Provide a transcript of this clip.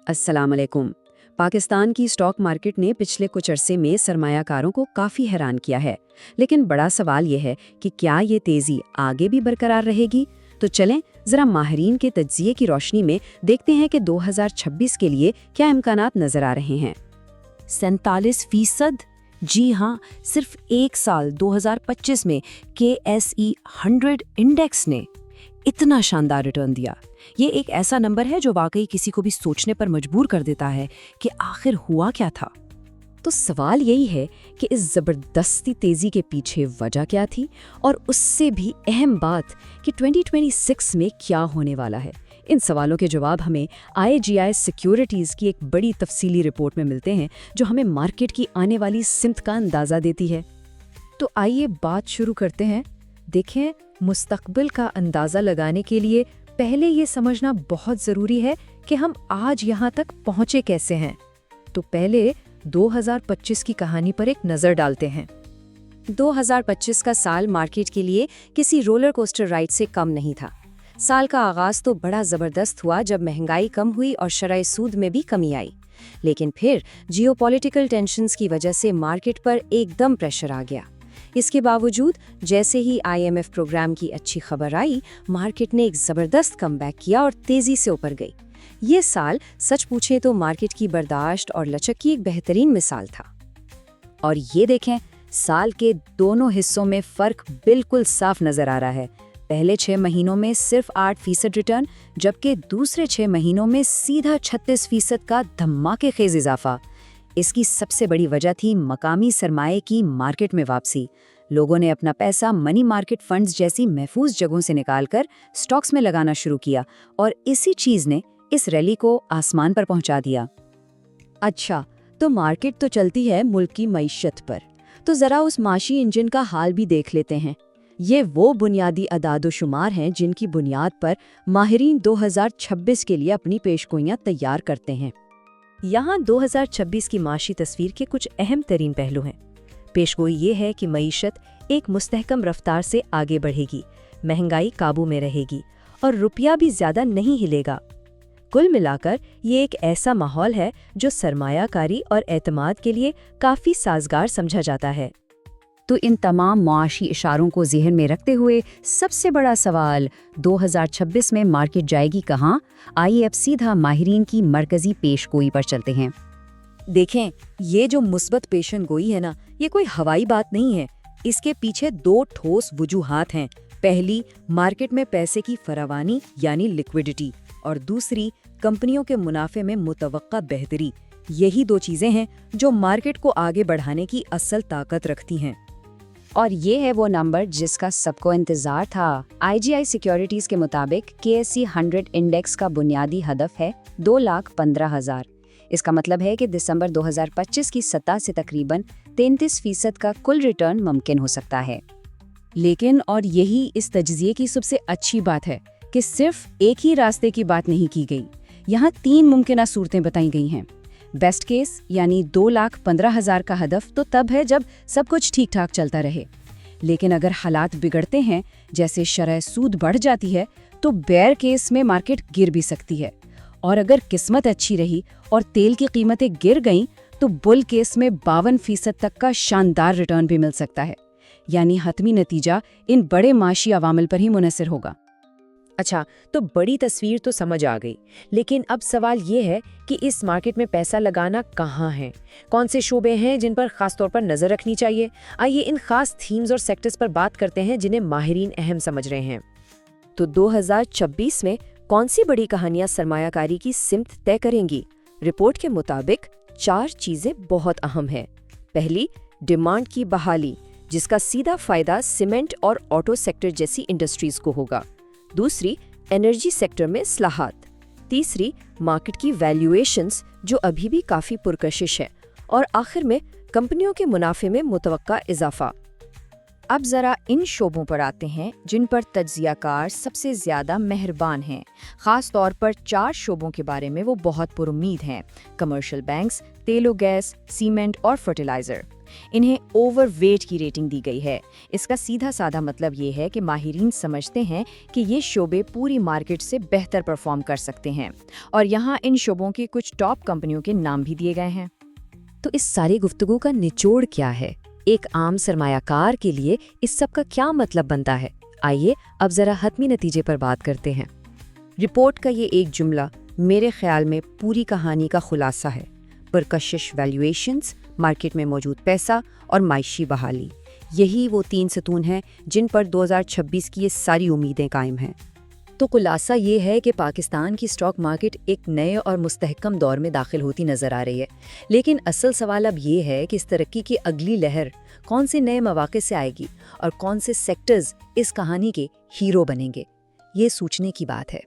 अस्सलाम वालेकुम। पाकिस्तान की स्टॉक मार्केट ने पिछले कुछ अरसे में सरमायाकारों को काफ़ी हैरान किया है। लेकिन बड़ा सवाल ये है कि क्या ये तेज़ी आगे भी बरकरार रहेगी? तो चलें ज़रा माहिरीन के तज्ज़िये की रोशनी में देखते हैं कि 2026 के लिए क्या इम्कानात नज़र आ रहे हैं। 47%। जी हाँ, सिर्फ एक साल 2025 में KSE 100 इंडेक्स ने इतना शानदार रिटर्न दिया। ये एक ऐसा नंबर है जो वाकई किसी को भी सोचने पर मजबूर कर देता है कि आखिर हुआ क्या था। तो सवाल यही है कि इस ज़बरदस्ती तेज़ी के पीछे वजह क्या थी, और उससे भी अहम बात कि 2026 में क्या होने वाला है। इन सवालों के जवाब हमें IGI सिक्योरिटीज़ की एक बड़ी तफसीली रिपोर्ट में मिलते हैं, जो हमें मार्केट की आने वाली सिमत का अंदाज़ा देती है। तो आइए बात शुरू करते हैं। देखें, मुस्तकबिल का अंदाज़ा लगाने के लिए पहले ये समझना बहुत ज़रूरी है कि हम आज यहाँ तक पहुँचे कैसे हैं। तो पहले 2025 की कहानी पर एक नज़र डालते हैं। 2025 का साल मार्केट के लिए किसी रोलर कोस्टर राइड से कम नहीं था। साल का आगाज तो बड़ा ज़बरदस्त हुआ जब महंगाई कम हुई और शरह सूद में भी कमी आई। लेकिन फिर जियोपॉलिटिकल टेंशन्स की वजह से मार्केट पर एकदम प्रेशर आ गया। इसके बावजूद जैसे ही IMF प्रोग्राम की अच्छी खबर आई, मार्केट ने एक ज़बरदस्त कमबैक किया और तेज़ी से ऊपर गई। ये साल सच पूछे तो मार्केट की बर्दाश्त और लचक की एक बेहतरीन मिसाल था। और ये देखें, साल के दोनों हिस्सों में फ़र्क बिल्कुल साफ नज़र आ रहा है। पहले 6 महीनों में सिर्फ 8% रिटर्न, जबकि दूसरे 6 महीनों में सीधा 36% का धमाकेखेज़ इजाफा। इसकी सबसे बड़ी वजह थी मकामी सरमाए की मार्केट में वापसी। लोगों ने अपना पैसा मनी मार्केट फंड्स जैसी महफूज जगहों से निकालकर स्टॉक्स में लगाना शुरू किया, और इसी चीज़ ने इस रैली को आसमान पर पहुंचा दिया। अच्छा, तो मार्केट तो चलती है मुल्क की मईशत पर, तो ज़रा उस माशी इंजन का हाल भी देख लेते हैं। ये वो बुनियादी अदाद-ओ-शुमार हैं जिनकी बुनियाद पर माहिरीन 2026 के लिए अपनी पेशगोइयां तैयार करते हैं। यहाँ 2026 की माशी तस्वीर के कुछ अहम तरीन पहलू हैं। पेशगोई ये है कि मईशत एक मुस्तहकम रफ्तार से आगे बढ़ेगी, महंगाई काबू में रहेगी और रुपया भी ज़्यादा नहीं हिलेगा। कुल मिलाकर ये एक ऐसा माहौल है जो सरमायाकारी और एतमाद के लिए काफ़ी साजगार समझा जाता है। तो इन तमाम मुआशी इशारों को ज़हन में रखते हुए सबसे बड़ा सवाल 2026 में मार्केट जाएगी कहाँ? आइए अब सीधा माहिरीन की मरकज़ी पेशगोई पर चलते हैं। देखें, ये जो मुस्बत पेशन गोई है ना, ये कोई हवाई बात नहीं है। इसके पीछे 2 ठोस वजूहात हैं। पहली, मार्केट में पैसे की फरावानी यानी लिक्विडिटी, और दूसरी, कंपनियों के मुनाफे में मुतवक्का बेहतरी। यही 2 चीज़ें हैं जो मार्केट को आगे बढ़ाने की असल ताकत रखती हैं। और ये है वो नंबर जिसका सबको इंतज़ार था। IGI सिक्योरिटीज़ के मुताबिक KSE 100 इंडेक्स का बुनियादी हदफ है 2,15,000। इसका मतलब है कि दिसंबर 2025 की सतह से तकरीबन 33% का कुल रिटर्न मुमकिन हो सकता है। लेकिन और यही इस तज्ज़िये की सबसे अच्छी बात है कि सिर्फ एक ही रास्ते की बात नहीं की गई। यहाँ 3 मुमकिन सूरतें बताई गई हैं। बेस्ट केस यानी 2,15,000 का हदफ तो तब है जब सब कुछ ठीक ठाक चलता रहे। लेकिन अगर हालात बिगड़ते हैं, जैसे शरह सूद बढ़ जाती है, तो बेयर केस में मार्केट गिर भी सकती है। और अगर किस्मत अच्छी रही और तेल की कीमतें गिर गईं, तो बुल केस में 52% तक का शानदार रिटर्न भी मिल सकता है। यानी हतमी नतीजा इन बड़े माशी अवामिल पर ही मुनहसर होगा। अच्छा, तो बड़ी तस्वीर तो समझ आ गई, लेकिन अब सवाल ये है कि इस मार्केट में पैसा लगाना कहाँ है? कौन से शोबे हैं जिन पर खास तौर पर नज़र रखनी चाहिए? आइए इन खास थीम्स और सेक्टर्स पर बात करते हैं जिन्हें माहिरीन अहम समझ रहे हैं। तो 2026 में कौन सी बड़ी कहानियां सरमायाकारी की सिमत तय करेंगी? रिपोर्ट के मुताबिक 4 चीज़ें बहुत अहम हैं। पहली, डिमांड की बहाली, जिसका सीधा फ़ायदा सीमेंट और ऑटो सेक्टर जैसी इंडस्ट्रीज़ को होगा। दूसरी, एनर्जी सेक्टर में इस्लाहात। तीसरी, मार्केट की वैल्यूएशंस जो अभी भी काफ़ी पुरकशिश है। और आखिर में कंपनियों के मुनाफे में मुतवक्का इजाफा। अब ज़रा इन शोबों पर आते हैं जिन पर तज्ज़ियाकार सबसे ज़्यादा मेहरबान हैं। ख़ास तौर पर 4 शोबों के बारे में वो बहुत पुरुम्मीद हैं: कमर्शियल बैंक्स, तेल और गैस, सीमेंट और फर्टिलाइज़र। انہیں اوور ویٹ کی ریٹنگ دی گئی ہے۔ اس کا سیدھا سادہ مطلب یہ ہے کہ ماہرین سمجھتے ہیں کہ یہ شعبے پوری مارکیٹ سے بہتر پرفارم کر سکتے ہیں، اور یہاں ان شعبوں کے کچھ ٹاپ کمپنیوں کے نام بھی دیے گئے ہیں۔ تو اس ساری گفتگو کا نچوڑ کیا ہے؟ ایک عام سرمایہ کار کے لیے اس سب کا کیا مطلب بنتا ہے؟ آئیے اب ذرا حتمی نتیجے پر بات کرتے ہیں۔ رپورٹ کا یہ ایک جملہ میرے خیال میں پوری کہانی کا خلاصہ ہے۔ پرکشش ویلیویشنز، مارکیٹ میں موجود پیسہ اور معاشی بحالی، یہی وہ 3 ستون ہیں جن پر 2026 کی یہ ساری امیدیں قائم ہیں۔ تو خلاصہ یہ ہے کہ پاکستان کی اسٹاک مارکیٹ ایک نئے اور مستحکم دور میں داخل ہوتی نظر آ رہی ہے، لیکن اصل سوال اب یہ ہے کہ اس ترقی کی اگلی لہر کون سے نئے مواقع سے آئے گی اور کون سے سیکٹرز اس کہانی کے ہیرو بنیں گے۔ یہ سوچنے کی بات ہے۔